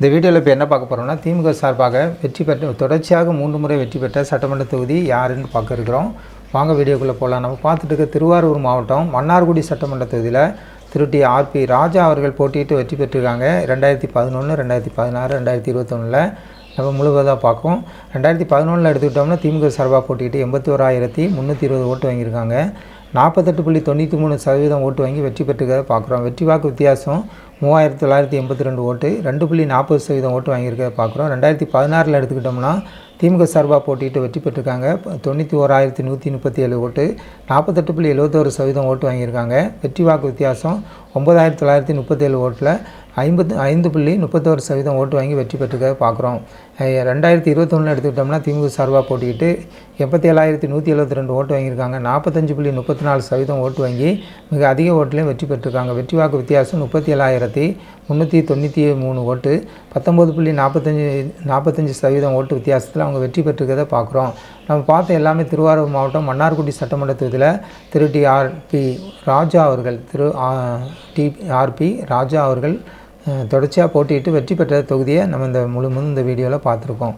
இந்த வீடியோவில் இப்போ என்ன பார்க்க போகிறோம்னா, திமுக சார்பாக வெற்றி பெற்ற தொடர்ச்சியாக 3 முறை வெற்றி பெற்ற சட்டமன்ற தொகுதி யாருன்னு பார்க்க இருக்கிறோம். வாங்க வீடியோக்குள்ளே போகலாம். நம்ம பார்த்துட்டு இருக்க திருவாரூர் மாவட்டம் மன்னார்குடி சட்டமன்ற தொகுதியில் திரு ஆர்பி ராஜா அவர்கள் போட்டியிட்டு வெற்றி பெற்றிருக்காங்க. 2011, 2016, 2021 நம்ம முழுவதாக பார்க்கும். 2011 எடுத்துக்கிட்டோம்னா திமுக சார்பாக போட்டியிட்டு 81,320 ஓட்டு வாங்கியிருக்காங்க. 48.93% ஓட்டு வாங்கி வெற்றி பெற்றுக்கிறத பார்க்குறோம். வெற்றி வாக்கு வித்தியாசம் 3,982 ஓட்டு, 2.40% ஓட்டு வாங்கியிருக்கிறத பார்க்குறோம். 2016 எடுத்துக்கிட்டோம்னா திமுக சார்பாக போட்டிட்டு வெற்றி பெற்றிருக்காங்க. 91,137 ஓட்டு, 48.71% ஓட்டு வாங்கியிருக்காங்க. வெற்றி வாக்கு வித்தியாசம் 9,937 ஓட்டில் 5.31% ஓட்டு வாங்கி வெற்றி பெற்றுக்கிறத பார்க்குறோம். 2021 எடுத்துக்கிட்டோம்னா திமுக சார்பாக போட்டிக்கிட்டு 87,172 ஓட்டு வாங்கியிருக்காங்க. 45.34% ஓட்டு வாங்கி மிக அதிக ஓட்டுலையும் வெற்றி பெற்றிருக்காங்க. வெற்றி வாக்கு வித்தியாசம் 37,393 ஓட்டு, 19.45% ஓட்டு வித்தியாசத்தில் அவங்க வெற்றி பெற்றிருக்கிறத பார்க்குறோம். நம்ம பார்த்த எல்லாமே திருவாரூர் மாவட்டம் மன்னார்குடி சட்டமன்ற தொகுதியில் திரு ஆர்பி ராஜா அவர்கள் ராஜா அவர்கள் தொடர்ச்சியாக போட்டியிட்டு வெற்றி பெற்ற தொகுதியை நம்ம இந்த வீடியோவில் பார்த்துருக்கோம்.